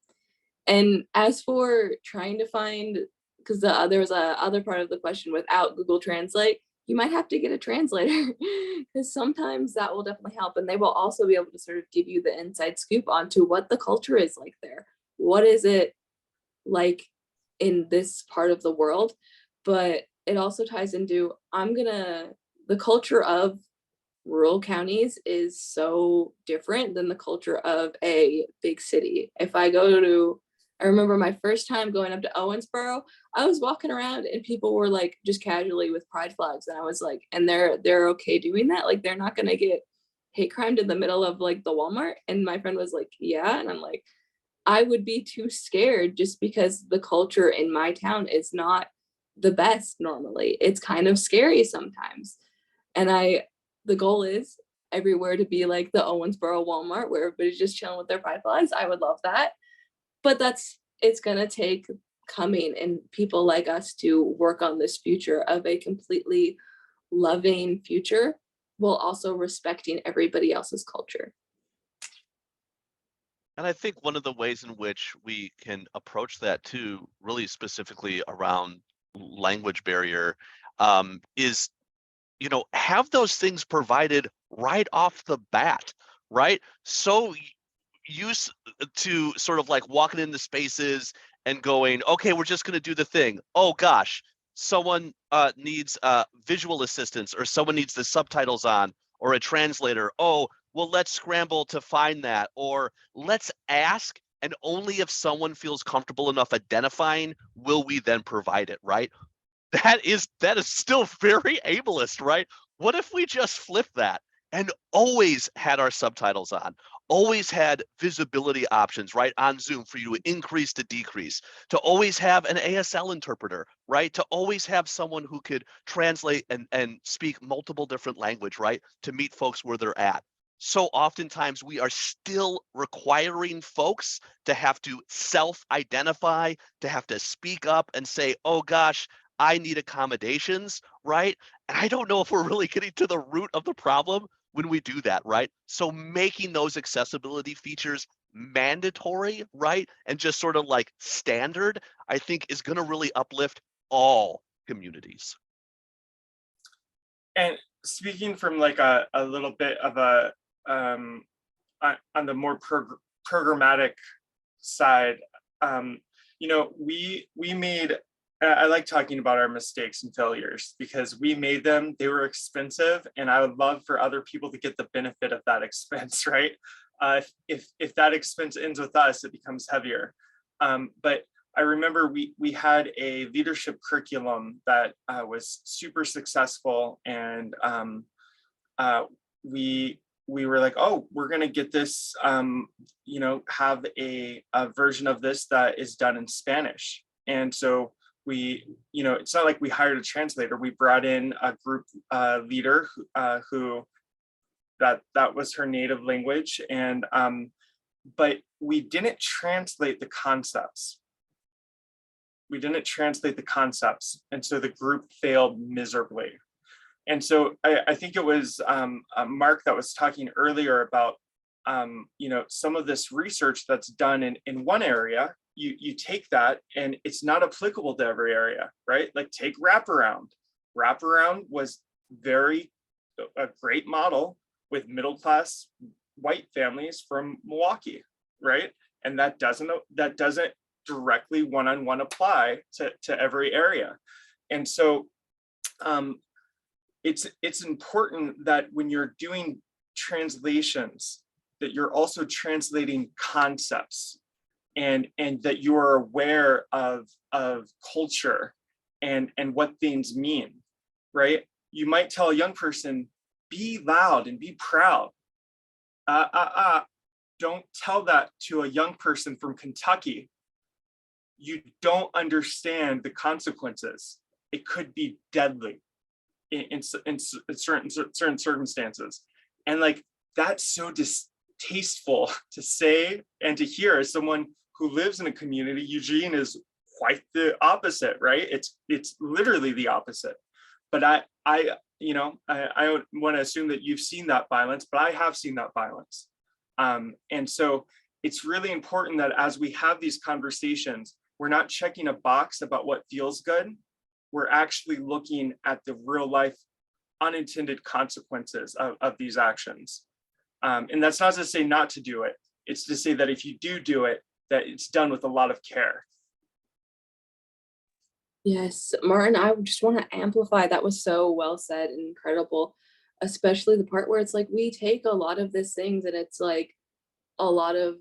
And as for trying to find, because there was a other part of the question, without Google Translate, you might have to get a translator, because sometimes that will definitely help. And they will also be able to sort of give you the inside scoop onto what the culture is like there. What is it like in this part of the world? But it also ties into, the culture of rural counties is so different than the culture of a big city. If I remember my first time going up to Owensboro, I was walking around and people were like just casually with pride flags, and I was like, and they're okay doing that? Like they're not gonna get hate crimed in the middle of like the Walmart? And my friend was like, yeah. And I'm like, I would be too scared, just because the culture in my town is not the best normally. It's kind of scary sometimes. And the goal is everywhere to be like the Owensboro Walmart, where everybody's just chilling with their pride flags. I would love that. But it's gonna take coming and people like us to work on this future of a completely loving future, while also respecting everybody else's culture. And I think one of the ways in which we can approach that too, really specifically around language barrier, is, have those things provided right off the bat, right? So used to sort of like walking into spaces and going, okay, we're just going to do the thing. Oh gosh, someone needs visual assistance, or someone needs the subtitles on, or a translator. Oh, well, let's scramble to find that, or let's ask, and only if someone feels comfortable enough identifying will we then provide it, right? That is still very ableist, right? What if we just flip that and always had our subtitles on, always had visibility options, right, on Zoom for you to increase to decrease, to always have an ASL interpreter, right, to always have someone who could translate and speak multiple different language, right, to meet folks where they're at. So oftentimes we are still requiring folks to have to self-identify, to have to speak up and say, oh gosh, I need accommodations, right? And I don't know if we're really getting to the root of the problem when we do that, right? So making those accessibility features mandatory, right? And just sort of like standard, I think is going to really uplift all communities. And speaking from like a little bit of a on the more programmatic side, you know, we made, I like talking about our mistakes and failures because we made them, they were expensive, and I would love for other people to get the benefit of that expense, right? If that expense ends with us, it becomes heavier. But I remember we had a leadership curriculum that was super successful, and we were like, oh, we're going to get this, you know, have a version of this that is done in Spanish. And so we, you know, it's not like we hired a translator. We brought in a group leader who that was her native language. And but we didn't translate the concepts. We didn't translate the concepts. And so the group failed miserably. And so I think it was Mark that was talking earlier about, you know, some of this research that's done in one area, you take that and it's not applicable to every area, right? Like take wraparound. Wraparound was a great model with middle-class white families from Milwaukee, right? And that doesn't directly one-on-one apply to every area. And so it's important that when you're doing translations, that you're also translating concepts, and that you are aware of culture and what things mean, right? You might tell a young person, be loud and be proud. Don't tell that to a young person from Kentucky. You don't understand the consequences. It could be deadly in certain circumstances. And like, that's so distasteful to say and to hear as someone who lives in a community. Eugene is quite the opposite, right? It's literally the opposite. But I you know, I don't want to assume that you've seen that violence, but I have seen that violence. And so it's really important that as we have these conversations, we're not checking a box about what feels good. We're actually looking at the real life unintended consequences of these actions. And that's not to say not to do it. It's to say that if you do it, that it's done with a lot of care. Yes, Martin, I just want to amplify. That was so well said and incredible, especially the part where it's like we take a lot of these things and it's like a lot of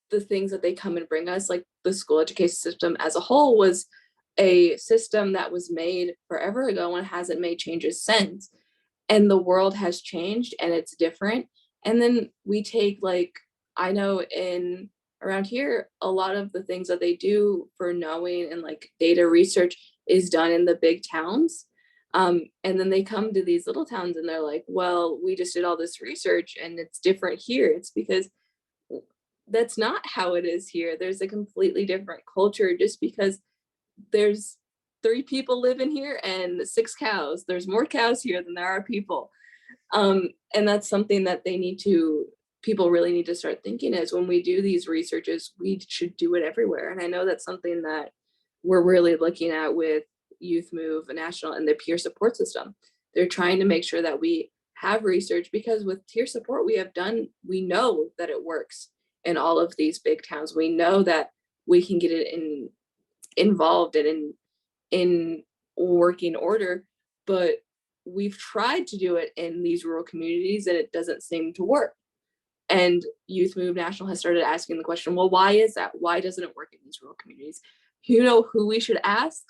the things that they come and bring us, like the school education system as a whole was a system that was made forever ago and hasn't made changes since. And the world has changed and it's different. And then we take, like, I know in around here, a lot of the things that they do for knowing and like data research is done in the big towns. And then they come to these little towns and they're like, well, we just did all this research and it's different here. It's because that's not how it is here. There's a completely different culture just because there's 3 people living here and 6 cows. There's more cows here than there are people. And that's something that people really need to start thinking is when we do these researches, we should do it everywhere. And I know that's something that we're really looking at with Youth Move National and the peer support system. They're trying to make sure that we have research because with peer support, we know that it works in all of these big towns. We know that we can get it involved and in working order, but we've tried to do it in these rural communities and it doesn't seem to work. And Youth Move National has started asking the question, well, why is that? Why doesn't it work in these rural communities? You know who we should ask?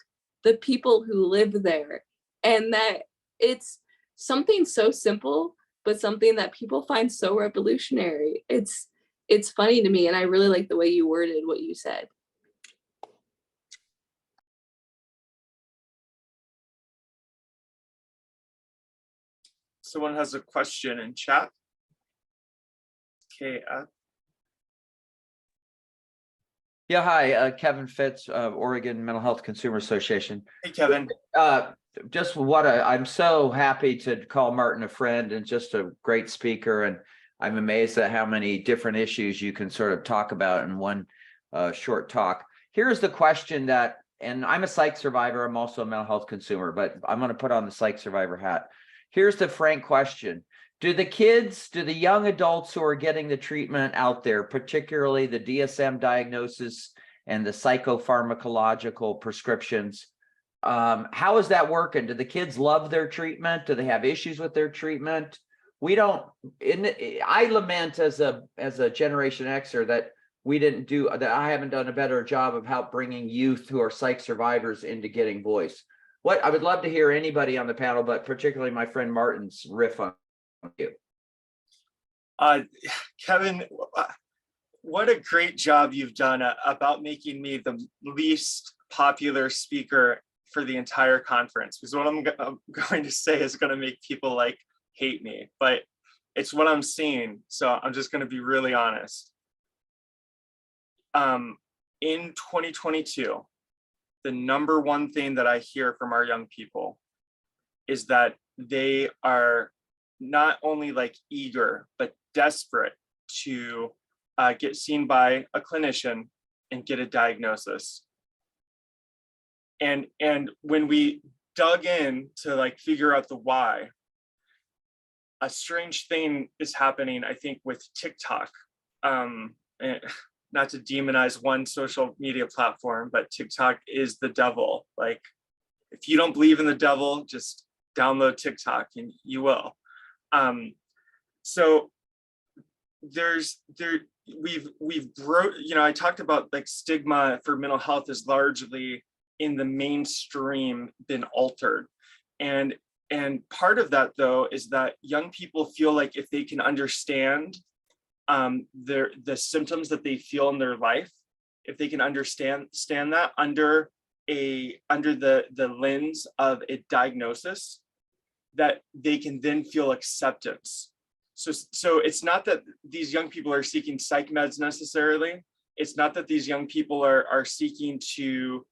The people who live there. And that it's something so simple but something that people find so revolutionary. It's funny to me, and I really like the way you worded what you said. Someone has a question in chat. Okay, Yeah, hi, Kevin Fitz of Oregon Mental Health Consumer Association. hey, Kevin. Just I'm so happy to call Martin a friend and just a great speaker. And I'm amazed at how many different issues you can sort of talk about in one short talk. Here's the question that, and I'm a psych survivor. I'm also a mental health consumer, but I'm going to put on the psych survivor hat. Here's the frank question. Do the young adults who are getting the treatment out there, particularly the DSM diagnosis and the psychopharmacological prescriptions, how is that working? Do the kids love their treatment? Do they have issues with their treatment? I lament as a Generation Xer that I haven't done a better job of help bringing youth who are psych survivors into getting voice. I would love to hear anybody on the panel, but particularly my friend Martin's riff on you. Kevin, what a great job you've done about making me the least popular speaker for the entire conference, because what I'm going to say is going to make people like hate me, but it's what I'm seeing. So I'm just going to be really honest. In 2022, the number one thing that I hear from our young people is that they are not only like eager, but desperate to get seen by a clinician and get a diagnosis. And when we dug in to like figure out the why, a strange thing is happening, I think, with TikTok. Not to demonize one social media platform, but TikTok is the devil. Like, if you don't believe in the devil, just download TikTok and you will. So we've broke, I talked about like stigma for mental health is largely in the mainstream been altered. And part of that though, is that young people feel like if they can understand the symptoms that they feel in their life, if they can understand that under the lens of a diagnosis, that they can then feel acceptance. So it's not that these young people are seeking psych meds necessarily. It's not that these young people are seeking to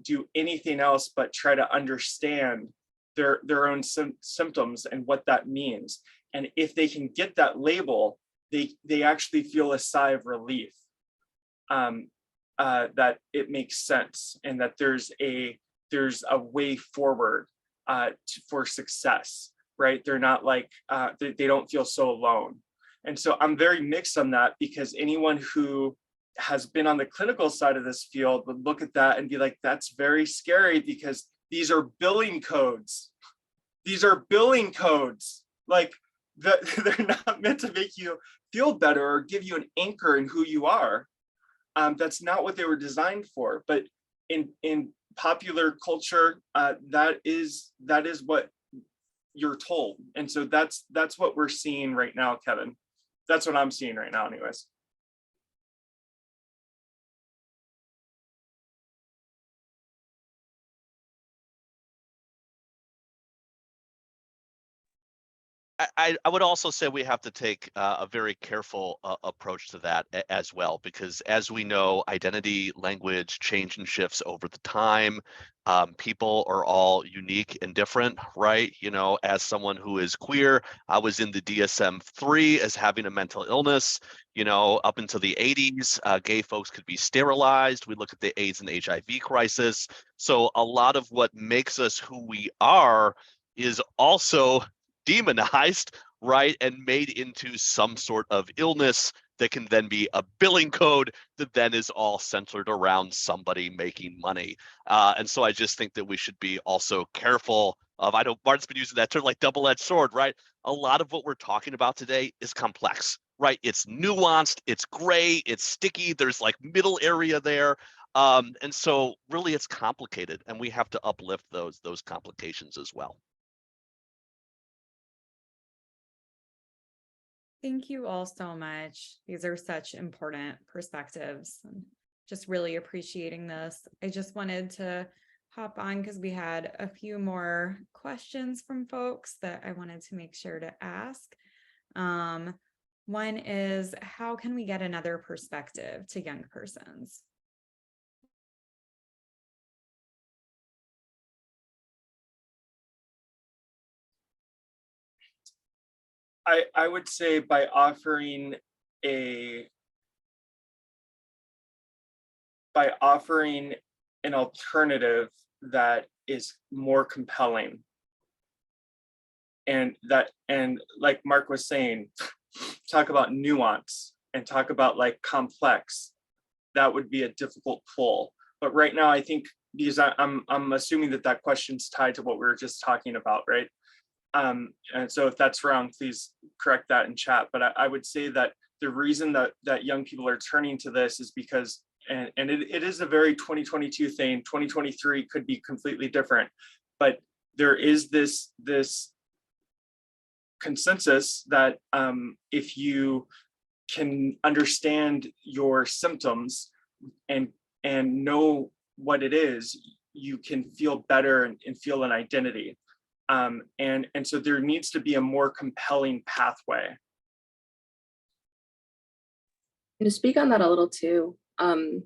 do anything else but try to understand their own symptoms and what that means. And if they can get that label, they actually feel a sigh of relief, that it makes sense and that there's a way forward for success, right? They're not like, they don't feel so alone. And so I'm very mixed on that, because anyone who has been on the clinical side of this field would look at that and be like, that's very scary, because these are billing codes. These are billing codes. Like, they're not meant to make you feel better or give you an anchor in who you are. That's not what they were designed for. But in popular culture, that is what you're told. And so that's what we're seeing right now, Kevin. That's what I'm seeing right now anyways. I would also say we have to take a very careful approach to that as well, because as we know, identity, language change and shifts over the time. People are all unique and different, right? As someone who is queer, I was in the DSM-3 as having a mental illness. Up until the 80s, gay folks could be sterilized. We look at the AIDS and HIV crisis. So a lot of what makes us who we are is also demonized, right, and made into some sort of illness that can then be a billing code that then is all centered around somebody making money. And so I just think that we should be also careful of, I know Martin's been using that term like double-edged sword, right? A lot of what we're talking about today is complex, right? It's nuanced, it's gray, it's sticky, there's like middle area there. And so really it's complicated, and we have to uplift those complications as well. Thank you all so much. These are such important perspectives. And just really appreciating this. I just wanted to hop on because we had a few more questions from folks that I wanted to make sure to ask. One is, how can we get another perspective to young persons? I would say by offering an alternative that is more compelling. And like Mark was saying, talk about nuance and talk about like complex. That would be a difficult pull. But right now, I think, because I'm assuming that question's tied to what we were just talking about, right? And so if that's wrong, please correct that in chat. But I would say that the reason that young people are turning to this is because, and it is a very 2022 thing. 2023 could be completely different, but there is this consensus that if you can understand your symptoms and know what it is, you can feel better and feel an identity. And so there needs to be a more compelling pathway. And to speak on that a little too, and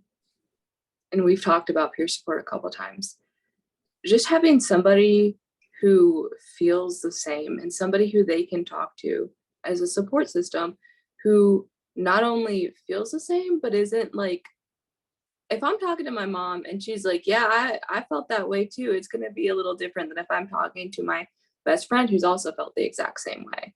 we've talked about peer support a couple of times, just having somebody who feels the same and somebody who they can talk to as a support system, who not only feels the same, but isn't like, if I'm talking to my mom and she's like, yeah, I felt that way too, it's going to be a little different than if I'm talking to my best friend who's also felt the exact same way.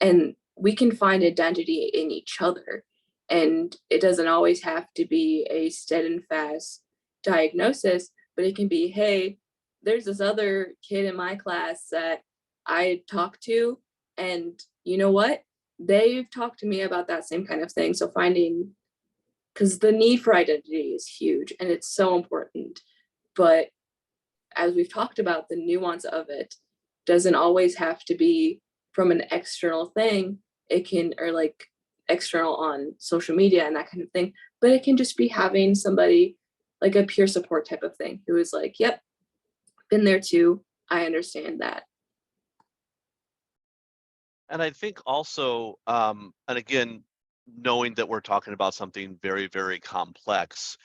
And we can find identity in each other. And it doesn't always have to be a steady and fast diagnosis, but it can be, hey, there's this other kid in my class that I talked to, and you know what? They've talked to me about that same kind of thing. So finding, because the need for identity is huge and it's so important. But as we've talked about, the nuance of it doesn't always have to be from an external thing. It can, or like external on social media and that kind of thing, but it can just be having somebody like a peer support type of thing who is like, yep, been there too, I understand that. And I think also, and again, knowing that we're talking about something very, very complex,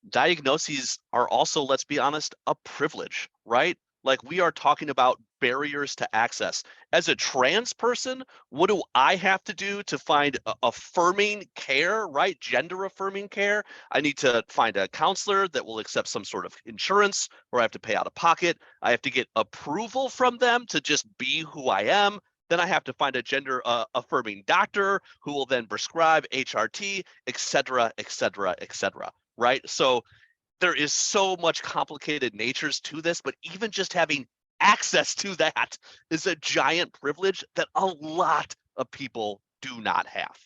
diagnoses are also, let's be honest, a privilege, right? Like, we are talking about barriers to access. As a trans person, what do I have to do to find affirming care, right? Gender affirming care. I need to find a counselor that will accept some sort of insurance, or I have to pay out of pocket. I have to get approval from them to just be who I am. Then I have to find a gender affirming doctor who will then prescribe HRT, et cetera, et cetera, et cetera, right? So there is so much complicated natures to this, but even just having access to that is a giant privilege that a lot of people do not have.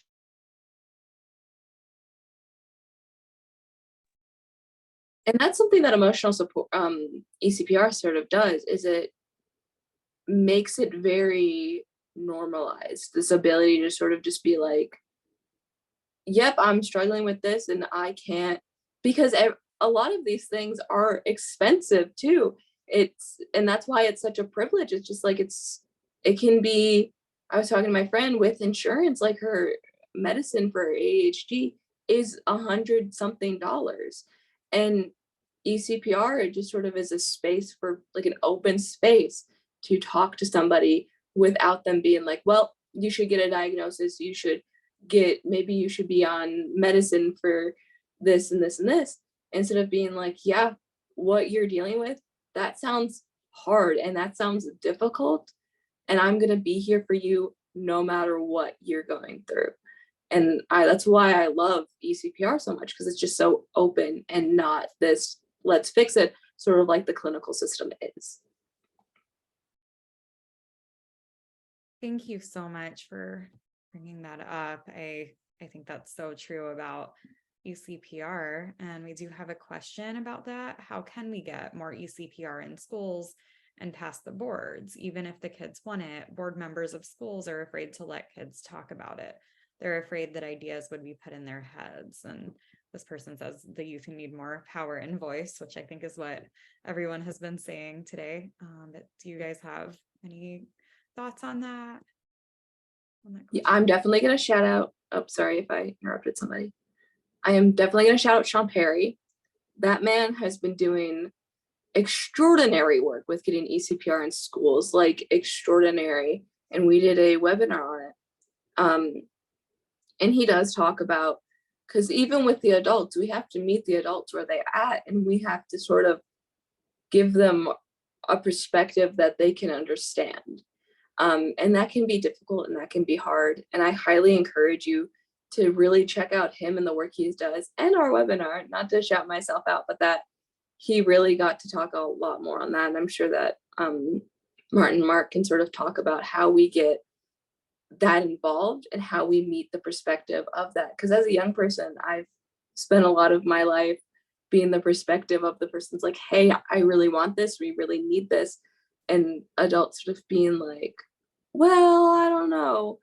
And that's something that emotional support, ECPR sort of does, is it makes it very normalized, this ability to sort of just be like, yep, I'm struggling with this and I can't, because a lot of these things are expensive too. And that's why it's such a privilege. It's just like, it can be, I was talking to my friend with insurance, like her medicine for ADHD is $100-something. And ECPR just sort of is a space for like an open space to talk to somebody without them being like, well, you should get a diagnosis, maybe you should be on medicine for this and this and this, instead of being like, yeah, what you're dealing with, that sounds hard and that sounds difficult, and I'm going to be here for you no matter what you're going through. And that's why I love ECPR so much, because it's just so open and not this let's fix it, sort of like the clinical system is. Thank you so much for bringing that up. I think that's so true about ECPR. And we do have a question about that. How can we get more ECPR in schools and pass the boards? Even if the kids want it, board members of schools are afraid to let kids talk about it. they're afraid that ideas would be put in their heads. And this person says the youth need more power and voice, which I think is what everyone has been saying today. But do you guys have any thoughts on that? Yeah, I'm definitely going to shout out. Oh, sorry if I interrupted somebody. I am definitely going to shout out Sean Perry. That man has been doing extraordinary work with getting ECPR in schools, like extraordinary. And we did a webinar on it. And he does talk about, because even with the adults, we have to meet the adults where they're at, and we have to sort of give them a perspective that they can understand. And that can be difficult and that can be hard. And I highly encourage you to really check out him and the work he does and our webinar, not to shout myself out, but that he really got to talk a lot more on that. And I'm sure that Martin and Mark can sort of talk about how we get that involved and how we meet the perspective of that. Because as a young person, I've spent a lot of my life being the perspective of the person's like, hey, I really want this, we really need this. And adults sort of being like, well, I don't know.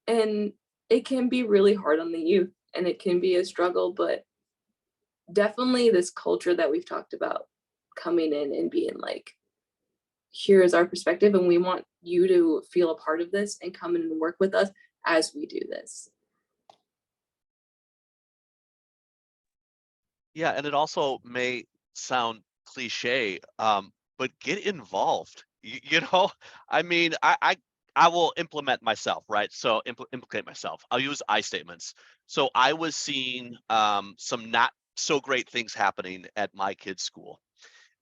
And it can be really hard on the youth and it can be a struggle, but definitely this culture that we've talked about coming in and being like, here is our perspective and we want you to feel a part of this and come in and work with us as we do this. Yeah, and it also may sound cliche, but get involved. You know, I mean, I will implement myself, right? So implicate myself. I'll use I statements. So I was seeing some not so great things happening at my kid's school,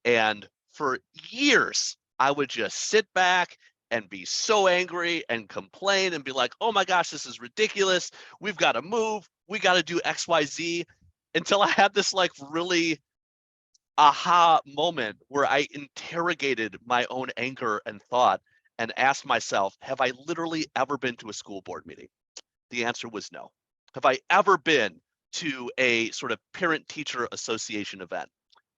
and for years I would just sit back and be so angry and complain and be like, oh my gosh, this is ridiculous. We've got to move. We got to do X, Y, Z. Until I had this like really aha moment where I interrogated my own anger and thought and asked myself, have I literally ever been to a school board meeting? The answer was no. Have I ever been to a sort of parent-teacher association event?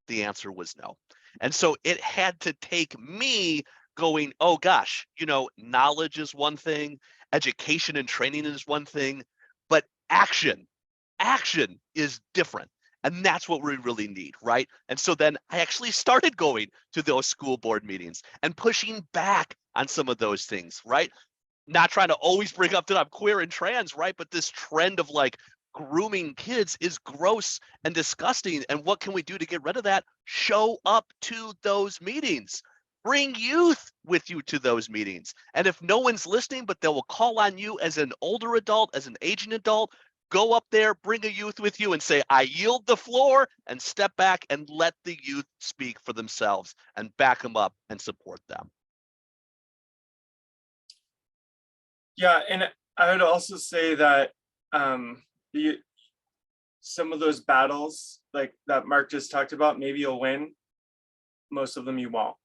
The answer was no. And so it had to take me going, oh gosh, you know, knowledge is one thing, education and training is one thing, but action is different. And that's what we really need, right? And so then I actually started going to those school board meetings and pushing back on some of those things, right? Not trying to always bring up that I'm queer and trans, right? But this trend of like grooming kids is gross and disgusting. And what can we do to get rid of that? Show up to those meetings. Bring youth with you to those meetings. And if no one's listening, but they will call on you as an older adult, as an aging adult, go up there, bring a youth with you and say, I yield the floor, and step back and let the youth speak for themselves and back them up and support them. Yeah, and I would also say that some of those battles like that Mark just talked about, maybe you'll win, most of them you won't.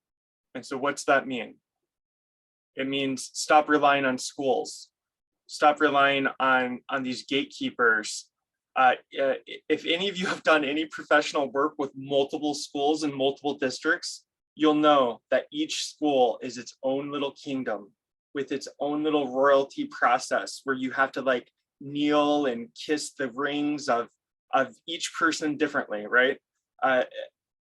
And so what's that mean? It means stop relying on schools. Stop relying on these gatekeepers. If any of you have done any professional work with multiple schools in multiple districts, you'll know that each school is its own little kingdom with its own little royalty process where you have to like kneel and kiss the rings of each person differently, right?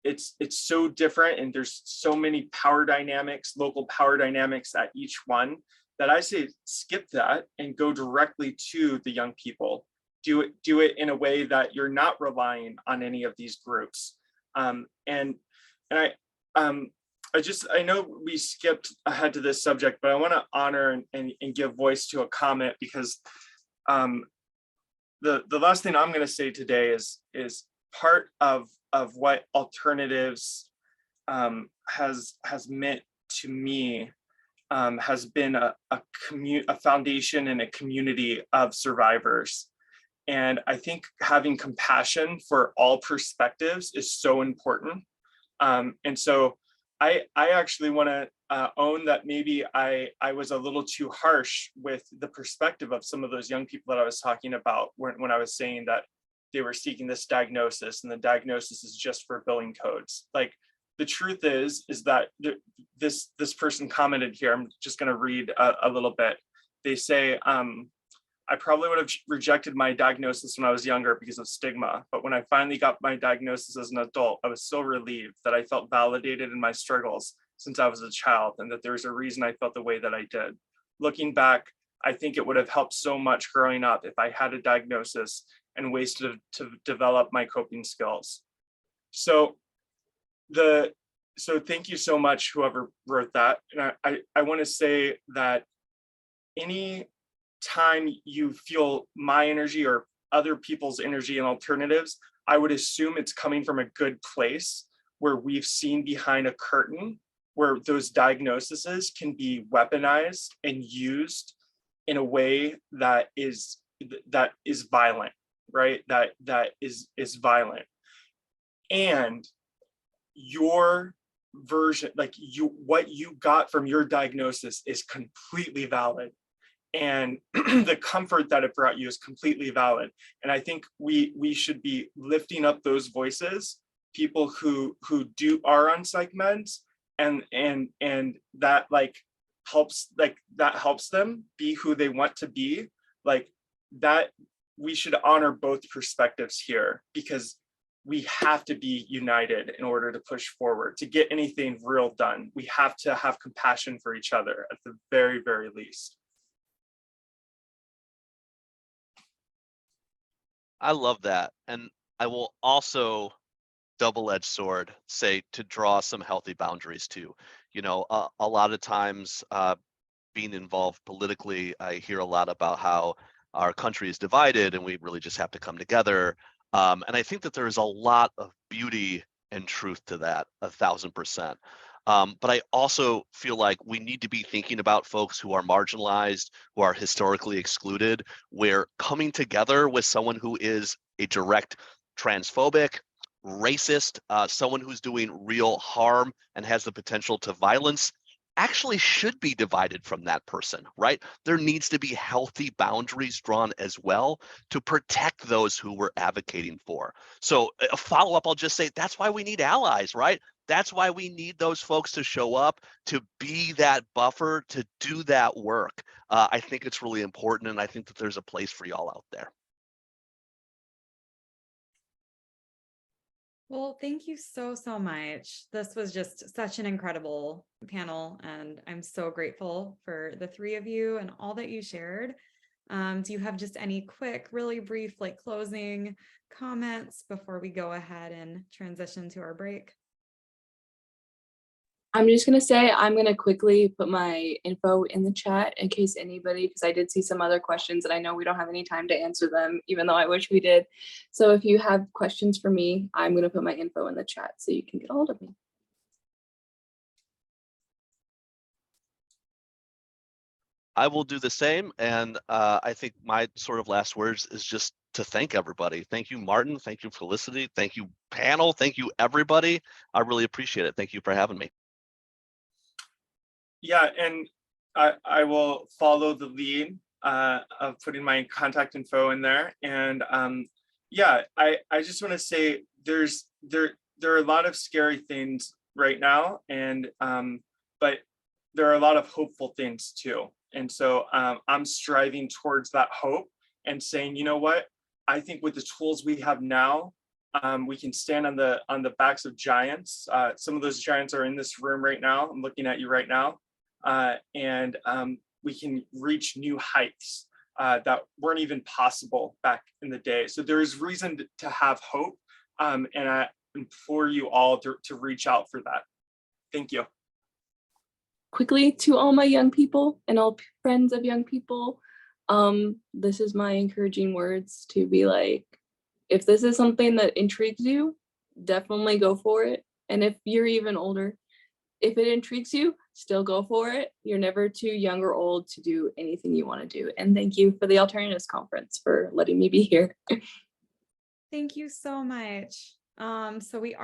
It's so different, and there's so many power dynamics, local power dynamics at each one, that I say skip that and go directly to the young people. Do it in a way that you're not relying on any of these groups. And I know we skipped ahead to this subject, but I want to honor and give voice to a comment, because the last thing I'm going to say today is part of what alternatives has meant to me. Has been a foundation and a community of survivors. And I think having compassion for all perspectives is so important. And so I actually want to own that maybe I was a little too harsh with the perspective of some of those young people that I was talking about when I was saying that they were seeking this diagnosis, and the diagnosis is just for billing codes. Like, the truth is that this person commented here. I'm just going to read a little bit. They say, I probably would have rejected my diagnosis when I was younger because of stigma. But when I finally got my diagnosis as an adult, I was so relieved that I felt validated in my struggles since I was a child, and that there's a reason I felt the way that I did. Looking back, I think it would have helped so much growing up if I had a diagnosis and ways to develop my coping skills. So thank you so much, whoever wrote that. And I want to say that any time you feel my energy or other people's energy and alternatives, I would assume it's coming from a good place where we've seen behind a curtain where those diagnoses can be weaponized and used in a way that is violent, right? That is violent. And your version, like what you got from your diagnosis is completely valid. And the comfort that it brought you is completely valid. And I think we should be lifting up those voices, people who are on psych meds, and that helps them be who they want to be. Like that, we should honor both perspectives here, because we have to be united in order to push forward. To get anything real done, we have to have compassion for each other at the very, very least. I love that. And I will also double-edged sword say to draw some healthy boundaries too. You know, a lot of times being involved politically, I hear a lot about how our country is divided and we really just have to come together. And I think that there is a lot of beauty and truth to that, 1,000%. But I also feel like we need to be thinking about folks who are marginalized, who are historically excluded, where coming together with someone who is a direct transphobic, racist, someone who's doing real harm and has the potential to violence, actually should be divided from that person, right? There needs to be healthy boundaries drawn as well to protect those who we're advocating for. So a follow-up, I'll just say that's why we need allies, right? That's why we need those folks to show up, to be that buffer, to do that work. I think it's really important, and I think that there's a place for y'all out there. Well, thank you so much. This was just such an incredible panel, and I'm so grateful for the three of you and all that you shared. Do you have just any quick, really brief, like closing comments before we go ahead and transition to our break? I'm just going to say I'm going to quickly put my info in the chat in case anybody, because I did see some other questions and I know we don't have any time to answer them, even though I wish we did. So if you have questions for me, I'm going to put my info in the chat so you can get a hold of me. I will do the same. And I think my sort of last words is just to thank everybody. Thank you, Martin. Thank you, Felicity. Thank you, panel. Thank you, everybody. I really appreciate it. Thank you for having me. Yeah, and I will follow the lead of putting my contact info in there. And yeah, I just want to say there are a lot of scary things right now, and but there are a lot of hopeful things too. And so I'm striving towards that hope and saying, you know what, I think with the tools we have now, we can stand on the backs of giants. Some of those giants are in this room right now. I'm looking at you right now. And we can reach new heights that weren't even possible back in the day. So there is reason to have hope, and I implore you all to reach out for that. Thank you. Quickly, to all my young people and all friends of young people, this is my encouraging words to be like, if this is something that intrigues you, definitely go for it. And if you're even older, if it intrigues you, still go for it. You're never too young or old to do anything you want to do. And thank you for the Alternatives Conference for letting me be here. Thank you so much. So we are